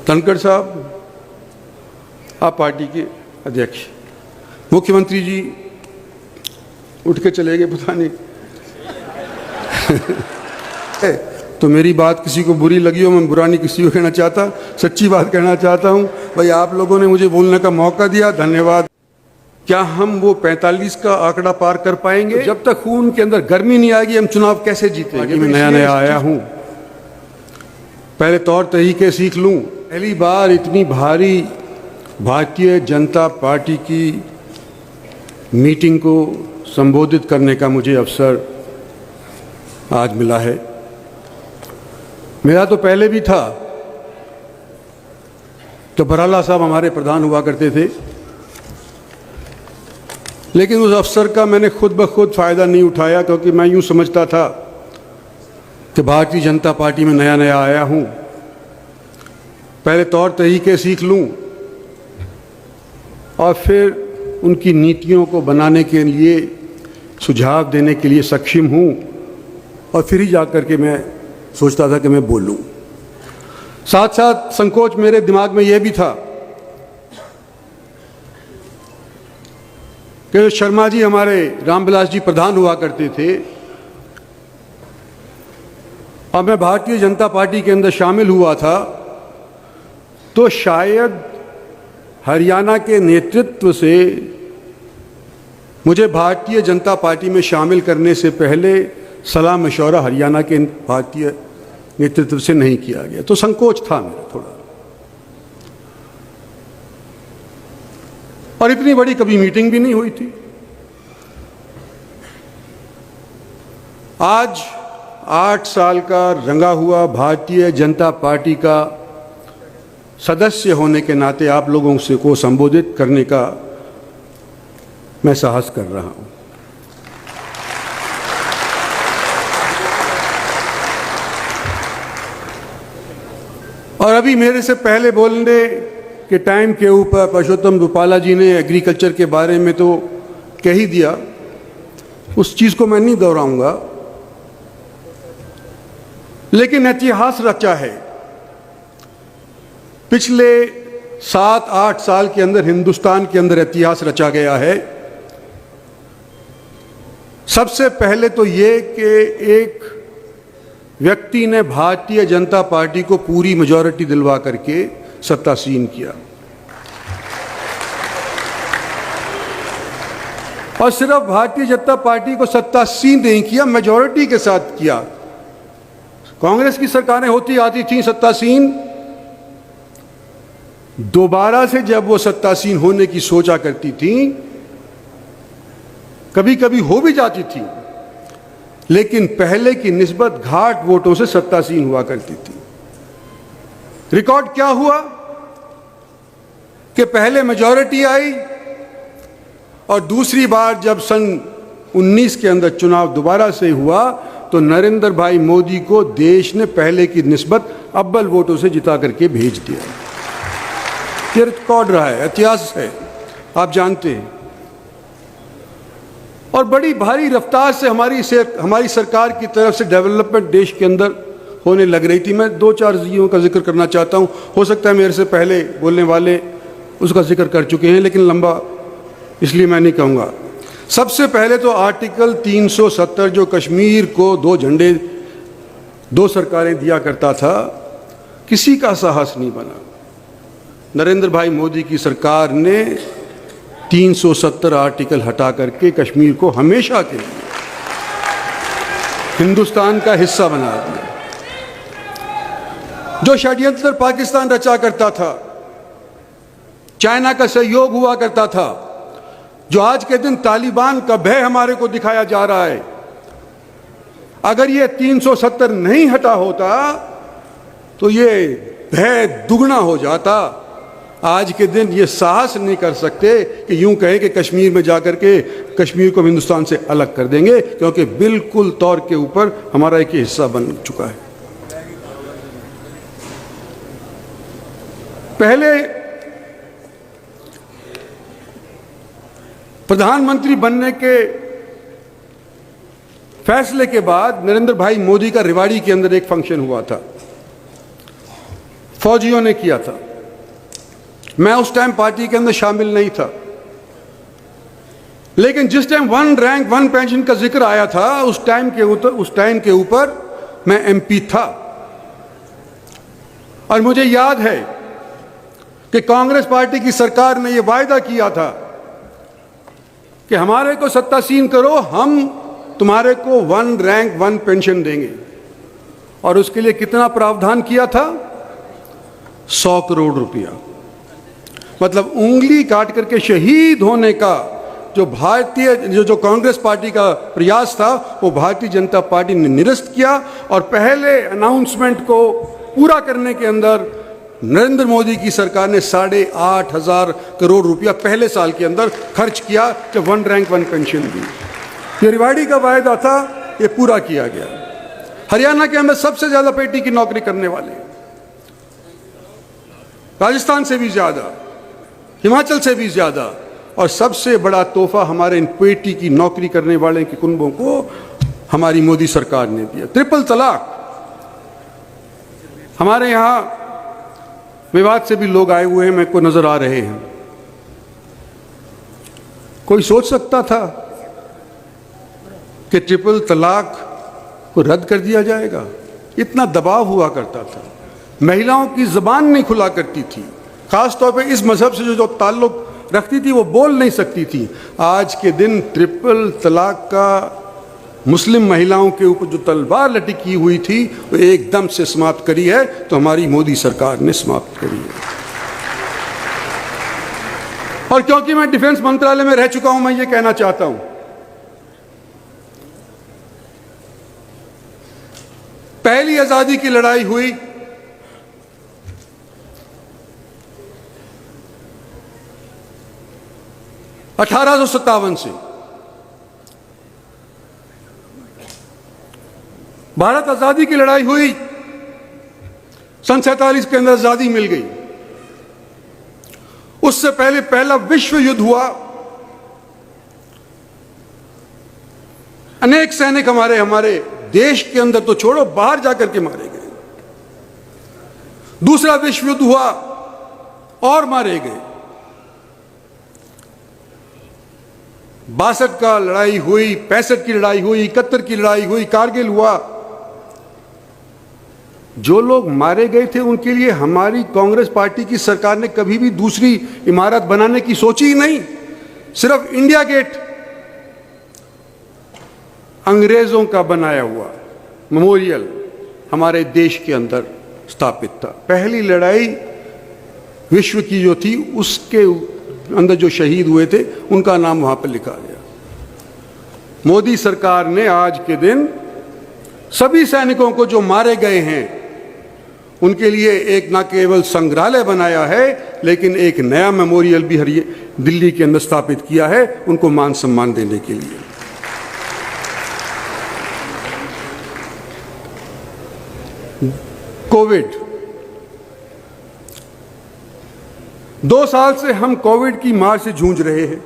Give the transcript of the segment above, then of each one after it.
धनखड़ साहब, आप पार्टी के अध्यक्ष, मुख्यमंत्री जी उठ के चले गए, पता नहीं तो मेरी बात किसी को बुरी लगी हो, मैं बुरा नहीं किसी को कहना चाहता, सच्ची बात कहना चाहता हूं। भाई आप लोगों ने मुझे बोलने का मौका दिया, धन्यवाद। क्या हम वो 45 का आंकड़ा पार कर पाएंगे? जब तक खून के अंदर गर्मी नहीं आएगी हम चुनाव कैसे जीतेंगे? मैं नया नया आया हूं, पहले तौर तरीके सीख लूं। पहली बार इतनी भारी भारतीय जनता पार्टी की मीटिंग को संबोधित करने का मुझे अवसर आज मिला है। मेरा तो पहले भी था, तो बराला साहब हमारे प्रधान हुआ करते थे, लेकिन उस अवसर का मैंने खुद ब खुद फ़ायदा नहीं उठाया, क्योंकि मैं यूँ समझता था कि भारतीय जनता पार्टी में नया नया आया हूँ, पहले तौर तरीके सीख लूँ और फिर उनकी नीतियों को बनाने के लिए सुझाव देने के लिए सक्षम हूँ, और फिर ही जाकर के मैं सोचता था कि मैं बोलूँ। साथ साथ संकोच मेरे दिमाग में यह भी था कि शर्मा जी हमारे रामविलास जी प्रधान हुआ करते थे, और मैं भारतीय जनता पार्टी के अंदर शामिल हुआ था, तो शायद हरियाणा के नेतृत्व से मुझे भारतीय जनता पार्टी में शामिल करने से पहले सलाह मशवरा हरियाणा के भारतीय नेतृत्व से नहीं किया गया, तो संकोच था मेरा थोड़ा। और इतनी बड़ी कभी मीटिंग भी नहीं हुई थी। आज 8 साल का रंगा हुआ भारतीय जनता पार्टी का सदस्य होने के नाते आप लोगों से को संबोधित करने का मैं साहस कर रहा हूं। और अभी मेरे से पहले बोलने के टाइम के ऊपर परषोत्तम रूपाला जी ने एग्रीकल्चर के बारे में तो कह ही दिया, उस चीज़ को मैं नहीं दोहराऊंगा, लेकिन इतिहास रचा है। पिछले 7-8 साल के अंदर हिंदुस्तान के अंदर इतिहास रचा गया है। सबसे पहले तो ये कि एक व्यक्ति ने भारतीय जनता पार्टी को पूरी मेजॉरिटी दिलवा करके सत्तासीन किया, और सिर्फ भारतीय जनता पार्टी को सत्तासीन नहीं किया, मेजॉरिटी के साथ किया। कांग्रेस की सरकारें होती आती थी सत्तासीन, दोबारा से जब वो सत्तासीन होने की सोचा करती थी, कभी कभी हो भी जाती थी, लेकिन पहले की निस्बत घाट वोटों से सत्तासीन हुआ करती थी। रिकॉर्ड क्या हुआ कि पहले मेजॉरिटी आई, और दूसरी बार जब सन 19 के अंदर चुनाव दोबारा से हुआ, तो नरेंद्र भाई मोदी को देश ने पहले की निस्बत अव्वल वोटों से जिता करके भेज दिया। ये रिकॉर्ड रहा है, इतिहास है, आप जानते हैं। और बड़ी भारी रफ्तार से हमारी सरकार की तरफ से डेवलपमेंट देश के अंदर होने लग रही थी। मैं 2-4 चीज़ों का जिक्र करना चाहता हूँ, हो सकता है मेरे से पहले बोलने वाले उसका जिक्र कर चुके हैं, लेकिन लंबा इसलिए मैं नहीं कहूँगा। सबसे पहले तो आर्टिकल 370 जो कश्मीर को 2 झंडे 2 सरकारें दिया करता था, किसी का साहस नहीं बना। नरेंद्र भाई मोदी की सरकार ने 370 आर्टिकल हटा करके कश्मीर को हमेशा के लिए हिंदुस्तान का हिस्सा बना दिया। जो षड्यंत्र पाकिस्तान रचा करता था, चाइना का सहयोग हुआ करता था, जो आज के दिन तालिबान का भय हमारे को दिखाया जा रहा है, अगर ये 370 नहीं हटा होता तो ये भय दुगना हो जाता। आज के दिन ये साहस नहीं कर सकते कि यूं कहें कि कश्मीर में जाकर के कश्मीर को हिंदुस्तान से अलग कर देंगे, क्योंकि बिल्कुल तौर के ऊपर हमारा एक हिस्सा बन चुका है। पहले प्रधानमंत्री बनने के फैसले के बाद नरेंद्र भाई मोदी का रेवाड़ी के अंदर एक फंक्शन हुआ था। फौजियों ने किया था। मैं उस टाइम पार्टी के अंदर शामिल नहीं था, लेकिन जिस टाइम 1 रैंक 1 पेंशन का जिक्र आया था, उस टाइम के ऊपर मैं एमपी था। और मुझे याद है कि कांग्रेस पार्टी की सरकार ने यह वायदा किया था कि हमारे को सत्तासीन करो, हम तुम्हारे को 1 रैंक 1 पेंशन देंगे। और उसके लिए कितना प्रावधान किया था? 100 करोड़ रुपया। मतलब उंगली काट करके शहीद होने का जो कांग्रेस पार्टी का प्रयास था, वो भारतीय जनता पार्टी ने निरस्त किया। और पहले अनाउंसमेंट को पूरा करने के अंदर नरेंद्र मोदी की सरकार ने 8,500 करोड़ रुपया पहले साल के अंदर खर्च किया, जब 1 रैंक 1 पेंशन दी। ये रिवाड़ी का वायदा था, ये पूरा किया गया। हरियाणा के अंदर सबसे ज्यादा पेटी की नौकरी करने वाले, राजस्थान से भी ज्यादा, हिमाचल से भी ज्यादा, और सबसे बड़ा तोहफा हमारे इन पेटी की नौकरी करने वाले के कुनबों को हमारी मोदी सरकार ने दिया। ट्रिपल तलाक। हमारे यहां मेवात से भी लोग आए हुए हैं, मेरे को नजर आ रहे हैं। कोई सोच सकता था कि ट्रिपल तलाक को रद्द कर दिया जाएगा? इतना दबाव हुआ करता था, महिलाओं की जबान नहीं खुला करती थी, खासतौर पे इस मजहब से जो ताल्लुक रखती थी वो बोल नहीं सकती थी। आज के दिन ट्रिपल तलाक का मुस्लिम महिलाओं के ऊपर जो तलवार लटकी हुई थी वो एकदम से समाप्त करी है, तो हमारी मोदी सरकार ने समाप्त करी है। और क्योंकि मैं डिफेंस मंत्रालय में रह चुका हूं, मैं ये कहना चाहता हूं, पहली आजादी की लड़ाई हुई 1857 से। भारत आजादी की लड़ाई हुई, सन 47 के अंदर आजादी मिल गई। उससे पहले पहला विश्व युद्ध हुआ, अनेक सैनिक हमारे देश के अंदर तो छोड़ो, बाहर जाकर के मारे गए। दूसरा विश्व युद्ध हुआ और मारे गए। 62 का लड़ाई हुई, 65 की लड़ाई हुई, 71 की लड़ाई हुई, कारगिल हुआ। जो लोग मारे गए थे उनके लिए हमारी कांग्रेस पार्टी की सरकार ने कभी भी दूसरी इमारत बनाने की सोची ही नहीं। सिर्फ इंडिया गेट अंग्रेजों का बनाया हुआ मेमोरियल हमारे देश के अंदर स्थापित था। पहली लड़ाई विश्व की जो थी, उसके अंदर जो शहीद हुए थे उनका नाम वहां पर लिखा गया। मोदी सरकार ने आज के दिन सभी सैनिकों को जो मारे गए हैं उनके लिए एक न केवल संग्रहालय बनाया है, लेकिन एक नया मेमोरियल भी दिल्ली के अंदर स्थापित किया है, उनको मान सम्मान देने के लिए। कोविड, 2 साल से हम कोविड की मार से जूझ रहे हैं।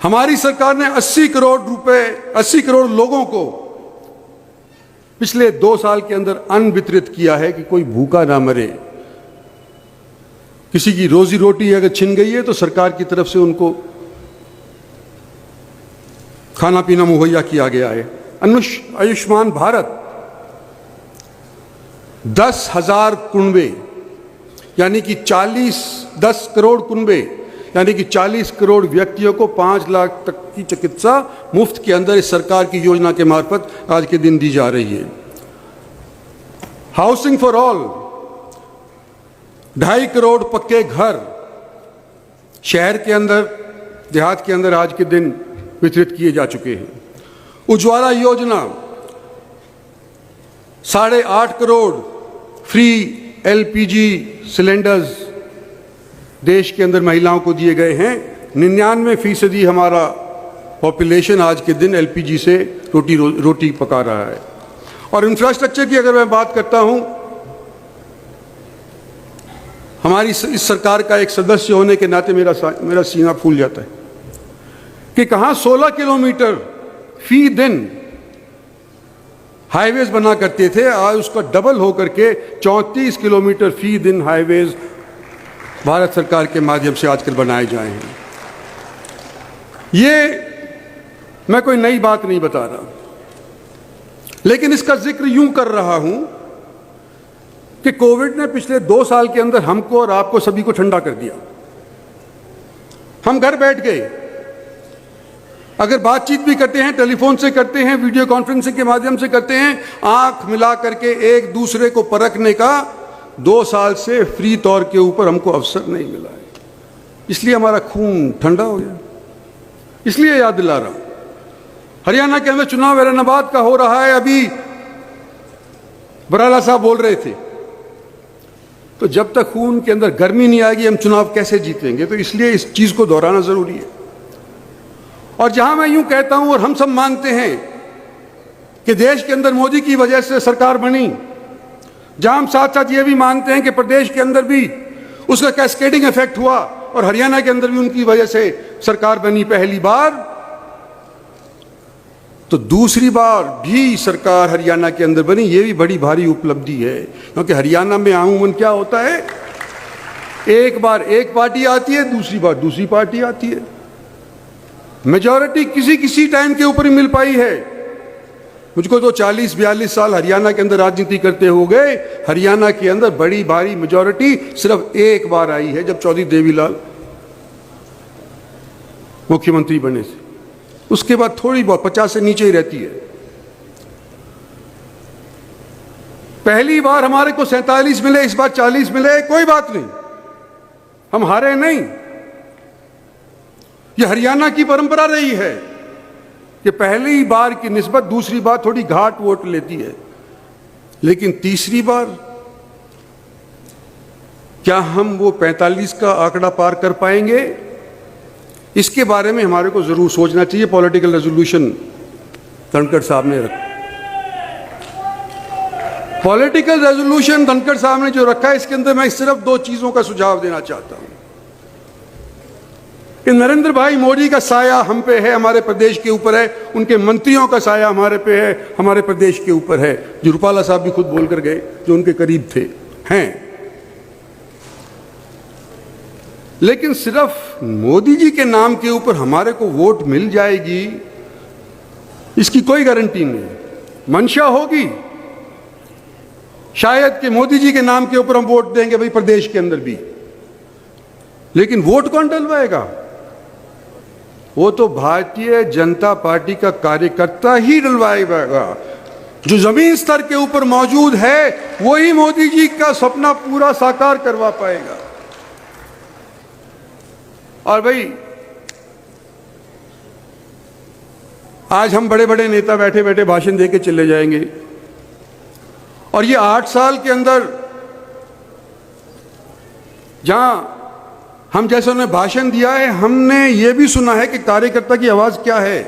हमारी सरकार ने 80 करोड़ लोगों को पिछले 2 साल के अंदर अन्न वितरित किया है कि कोई भूखा ना मरे। किसी की रोजी रोटी अगर छिन गई है तो सरकार की तरफ से उनको खाना पीना मुहैया किया गया है। आयुष्मान भारत 10,000 कुनबे यानी कि 10 करोड़ कुनबे यानी कि 40 करोड़ व्यक्तियों को 5 लाख तक की चिकित्सा मुफ्त के अंदर इस सरकार की योजना के मार्फत आज के दिन दी जा रही है। हाउसिंग फॉर ऑल, 2.5 करोड़ पक्के घर शहर के अंदर, देहात के अंदर आज के दिन वितरित किए जा चुके हैं। उज्ज्वला योजना 8.5 करोड़ फ्री एलपीजी सिलेंडर्स देश के अंदर महिलाओं को दिए गए हैं। 99% हमारा पॉपुलेशन आज के दिन एलपीजी से रोटी पका रहा है। और इंफ्रास्ट्रक्चर की अगर मैं बात करता हूं, हमारी इस सरकार का एक सदस्य होने के नाते मेरा सीना फूल जाता है कि कहां 16 किलोमीटर फी दिन हाईवेज बना करते थे, आज उसका डबल हो करके 34 किलोमीटर फी दिन हाईवेज भारत सरकार के माध्यम से आजकल बनाए जाए हैं। ये मैं कोई नई बात नहीं बता रहा, लेकिन इसका जिक्र यूं कर रहा हूं कि कोविड ने पिछले 2 साल के अंदर हमको और आपको सभी को ठंडा कर दिया। हम घर बैठ गए, अगर बातचीत भी करते हैं टेलीफोन से करते हैं, वीडियो कॉन्फ्रेंसिंग के माध्यम से करते हैं, आंख मिला करके एक दूसरे को परखने का 2 साल से फ्री तौर के ऊपर हमको अवसर नहीं मिला है। इसलिए हमारा खून ठंडा हो गया। इसलिए याद दिला रहा हूं, हरियाणा के अंदर चुनाव ऐलनाबाद का हो रहा है। अभी बराला साहब बोल रहे थे, तो जब तक खून के अंदर गर्मी नहीं आएगी हम चुनाव कैसे जीतेंगे? तो इसलिए इस चीज को दोहराना जरूरी है। और जहां मैं यूं कहता हूं और हम सब मानते हैं कि देश के अंदर मोदी की वजह से सरकार बनी, जहां हम साथ साथ ये भी मानते हैं कि प्रदेश के अंदर भी उसका कैस्केडिंग इफेक्ट हुआ और हरियाणा के अंदर भी उनकी वजह से सरकार बनी पहली बार, तो दूसरी बार भी सरकार हरियाणा के अंदर बनी, ये भी बड़ी भारी उपलब्धि है। क्योंकि हरियाणा में अमूमन क्या होता है, एक बार एक पार्टी आती है, दूसरी बार दूसरी पार्टी आती है। मेजॉरिटी किसी किसी टाइम के ऊपर ही मिल पाई है। मुझको तो 40-42 साल हरियाणा के अंदर राजनीति करते हो गए, हरियाणा के अंदर बड़ी भारी मेजॉरिटी सिर्फ एक बार आई है, जब चौधरी देवीलाल मुख्यमंत्री बने थे। उसके बाद थोड़ी बहुत 50 से नीचे ही रहती है। पहली बार हमारे को 47 मिले, इस बार 40 मिले, कोई बात नहीं, हम हारे नहीं। यह हरियाणा की परंपरा रही है कि पहली बार की निस्बत दूसरी बार थोड़ी घाट वोट लेती है, लेकिन तीसरी बार क्या हम वो 45 का आंकड़ा पार कर पाएंगे? इसके बारे में हमारे को जरूर सोचना चाहिए। पॉलिटिकल रेजोल्यूशन धनखड़ साहब ने रखा, पॉलिटिकल रेजोल्यूशन धनखड़ साहब ने जो रखा है, इसके अंदर मैं सिर्फ 2 चीजों का सुझाव देना चाहता हूं कि नरेंद्र भाई मोदी का साया हम पे है, हमारे प्रदेश के ऊपर है, उनके मंत्रियों का साया हमारे पे है, हमारे प्रदेश के ऊपर है। जो रूपाला साहब भी खुद बोल कर गए, जो उनके करीब थे, हैं। लेकिन सिर्फ मोदी जी के नाम के ऊपर हमारे को वोट मिल जाएगी, इसकी कोई गारंटी नहीं। मंशा होगी शायद कि मोदी जी के नाम के ऊपर हम वोट देंगे भाई प्रदेश के अंदर भी, लेकिन वोट कौन डलवाएगा? वो तो भारतीय जनता पार्टी का कार्यकर्ता ही डलवाएगा। जो जमीन स्तर के ऊपर मौजूद है वही मोदी जी का सपना पूरा साकार करवा पाएगा। और भाई आज हम बड़े बड़े नेता बैठे बैठे भाषण देके चले जाएंगे, और ये 8 साल के अंदर जहां हम जैसे उन्होंने भाषण दिया है, हमने ये भी सुना है कि कार्यकर्ता की आवाज क्या है।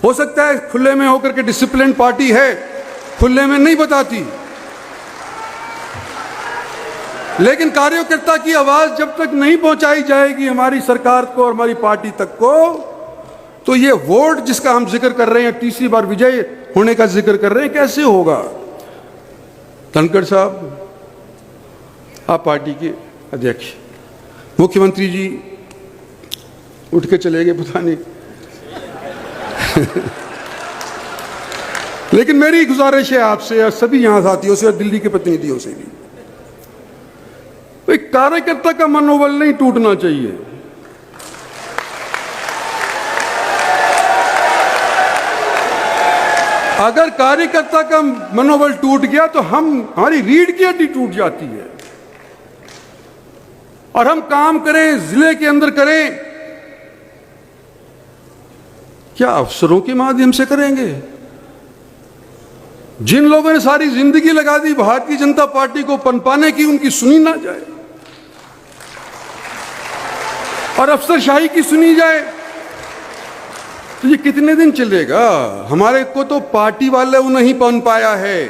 हो सकता है खुले में होकर के डिसिप्लिन पार्टी है, खुले में नहीं बताती, लेकिन कार्यकर्ता की आवाज जब तक नहीं पहुंचाई जाएगी हमारी सरकार को और हमारी पार्टी तक को, तो ये वोट जिसका हम जिक्र कर रहे हैं, तीसरी बार विजय होने का जिक्र कर रहे हैं, कैसे होगा? धनखड़ साहब, आप पार्टी के अध्यक्ष, मुख्यमंत्री जी उठ के चले गए, पता नहीं लेकिन मेरी गुजारिश है आपसे और सभी यहां साथियों से और दिल्ली के प्रतिनिधियों से भी, एक कार्यकर्ता का मनोबल नहीं टूटना चाहिए। अगर कार्यकर्ता का मनोबल टूट गया तो हमारी रीढ़ की हड्डी टूट जाती है। और हम काम करें, जिले के अंदर करें, क्या अफसरों के माध्यम से करेंगे? जिन लोगों ने सारी जिंदगी लगा दी भारतीय जनता पार्टी को पनपाने की, उनकी सुनी ना जाए और अफसरशाही की सुनी जाए, तो ये कितने दिन चलेगा? हमारे को तो पार्टी वाले वो नहीं पन पाया है,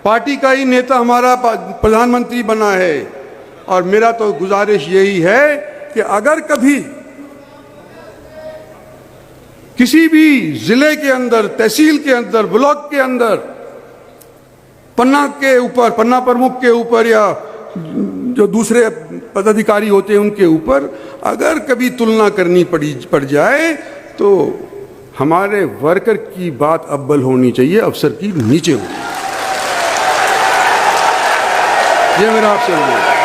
पार्टी का ही नेता हमारा प्रधानमंत्री बना है। और मेरा तो गुजारिश यही है कि अगर कभी किसी भी जिले के अंदर, तहसील के अंदर, ब्लॉक के अंदर, पन्ना के ऊपर, पन्ना प्रमुख के ऊपर या जो दूसरे पदाधिकारी होते हैं उनके ऊपर अगर कभी तुलना करनी पड़ जाए तो हमारे वर्कर की बात अव्वल होनी चाहिए, अफसर की नीचे होनी। ये मेरा आपसे अनुरोध है।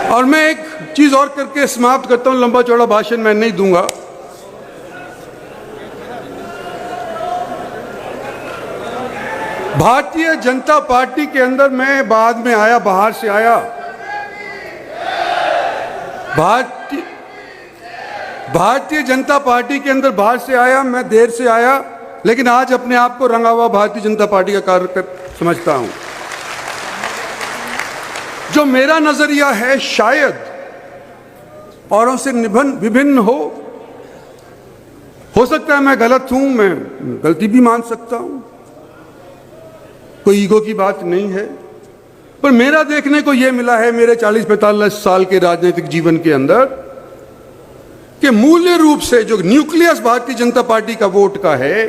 और मैं एक चीज और करके समाप्त करता हूं, लंबा चौड़ा भाषण मैं नहीं दूंगा। भारतीय जनता पार्टी के अंदर मैं बाद में आया, बाहर से आया। भारतीय जनता पार्टी के अंदर बाहर से आया, मैं देर से आया, लेकिन आज अपने आप को रंगा हुआ भारतीय जनता पार्टी का कार्यकर्ता समझता हूं। जो मेरा नजरिया है शायद औरों से विभिन्न हो सकता है मैं गलत हूं, मैं गलती भी मान सकता हूं, कोई ईगो की बात नहीं है। पर मेरा देखने को यह मिला है मेरे 40-45 साल के राजनीतिक जीवन के अंदर कि मूल्य रूप से जो न्यूक्लियस भारतीय जनता पार्टी का वोट का है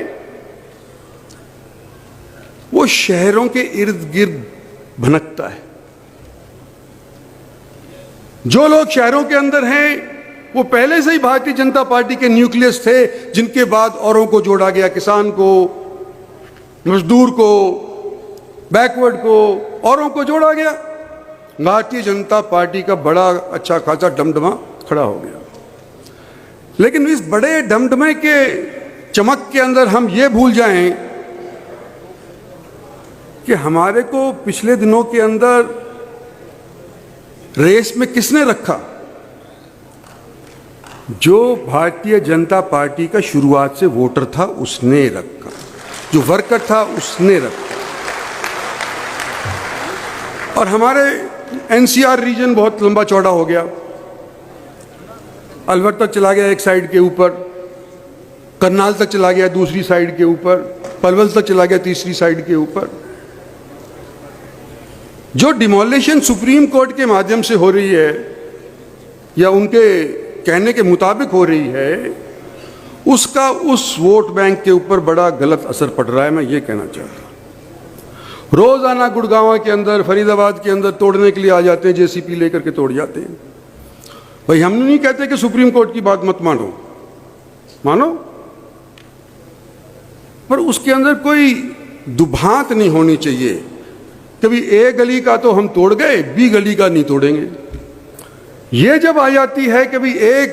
वो शहरों के इर्द गिर्द भनकता है। जो लोग शहरों के अंदर हैं वो पहले से ही भारतीय जनता पार्टी के न्यूक्लियस थे, जिनके बाद औरों को जोड़ा गया, किसान को, मजदूर को, बैकवर्ड को, औरों को जोड़ा गया। भारतीय जनता पार्टी का बड़ा अच्छा खासा डमडमा खड़ा हो गया। लेकिन इस बड़े डमडमे के चमक के अंदर हम ये भूल जाएं कि हमारे को पिछले दिनों के अंदर रेस में किसने रखा? जो भारतीय जनता पार्टी का शुरुआत से वोटर था उसने रखा, जो वर्कर था उसने रखा। और हमारे एनसीआर रीजन बहुत लंबा चौड़ा हो गया, अलवर तक चला गया एक साइड के ऊपर, करनाल तक चला गया दूसरी साइड के ऊपर, पलवल तक चला गया तीसरी साइड के ऊपर। जो डिमोलिशन सुप्रीम कोर्ट के माध्यम से हो रही है या उनके कहने के मुताबिक हो रही है, उसका उस वोट बैंक के ऊपर बड़ा गलत असर पड़ रहा है। मैं ये कहना चाहता हूं, रोजाना गुड़गांव के अंदर, फरीदाबाद के अंदर तोड़ने के लिए आ जाते हैं, जेसीपी लेकर के तोड़ जाते हैं। भाई हम नहीं कहते कि सुप्रीम कोर्ट की बात मत मानो, मानो, पर उसके अंदर कोई दुभांत नहीं होनी चाहिए। कभी ए गली का तो हम तोड़ गए, बी गली का नहीं तोड़ेंगे। ये जब आ जाती है कि भाई एक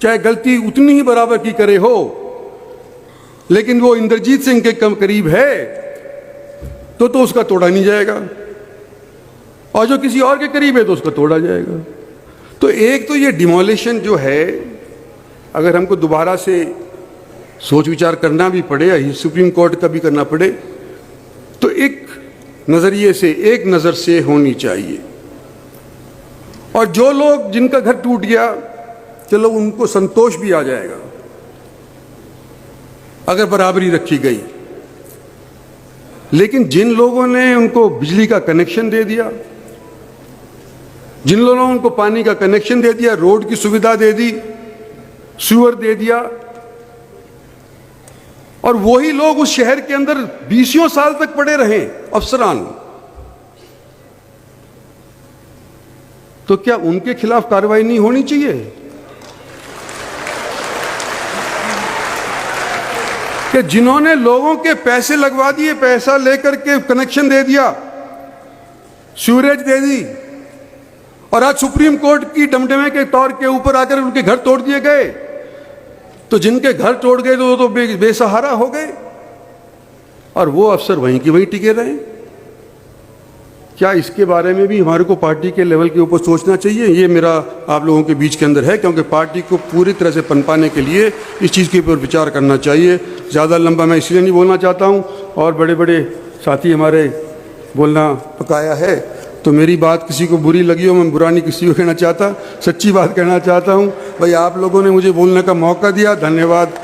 चाहे गलती उतनी ही बराबर की करे हो, लेकिन वो इंद्रजीत सिंह के कम करीब है तो उसका तोड़ा नहीं जाएगा, और जो किसी और के करीब है तो उसका तोड़ा जाएगा। तो एक तो ये डिमोलिशन जो है, अगर हमको दोबारा से सोच विचार करना भी पड़े या सुप्रीम कोर्ट का भी करना पड़े, तो एक नजरिए से, एक नजर से होनी चाहिए। और जो लोग जिनका घर टूट गया, चलो उनको संतोष भी आ जाएगा अगर बराबरी रखी गई। लेकिन जिन लोगों ने उनको बिजली का कनेक्शन दे दिया, जिन लोगों ने उनको पानी का कनेक्शन दे दिया, रोड की सुविधा दे दी, सीवर दे दिया, और वही लोग उस शहर के अंदर 20 साल तक पड़े रहे अफसरान, तो क्या उनके खिलाफ कार्रवाई नहीं होनी चाहिए? कि जिन्होंने लोगों के पैसे लगवा दिए, पैसा लेकर के कनेक्शन दे दिया, सीवरेज दे दी, और आज सुप्रीम कोर्ट की डमडमे के तौर के ऊपर आकर उनके घर तोड़ दिए गए, तो जिनके घर तोड़ गए तो बेसहारा हो गए, और वो अफसर वहीं की वहीं टिके रहे। क्या इसके बारे में भी हमारे को पार्टी के लेवल के ऊपर सोचना चाहिए? ये मेरा आप लोगों के बीच के अंदर है, क्योंकि पार्टी को पूरी तरह से पनपाने के लिए इस चीज़ के ऊपर विचार करना चाहिए। ज़्यादा लंबा मैं इसलिए नहीं बोलना चाहता हूँ, और बड़े बड़े साथी हमारे बोलना पकाया है, तो मेरी बात किसी को बुरी लगी हो, मैं बुरा नहीं किसी को कहना चाहता, सच्ची बात कहना चाहता हूँ। भाई आप लोगों ने मुझे बोलने का मौका दिया, धन्यवाद।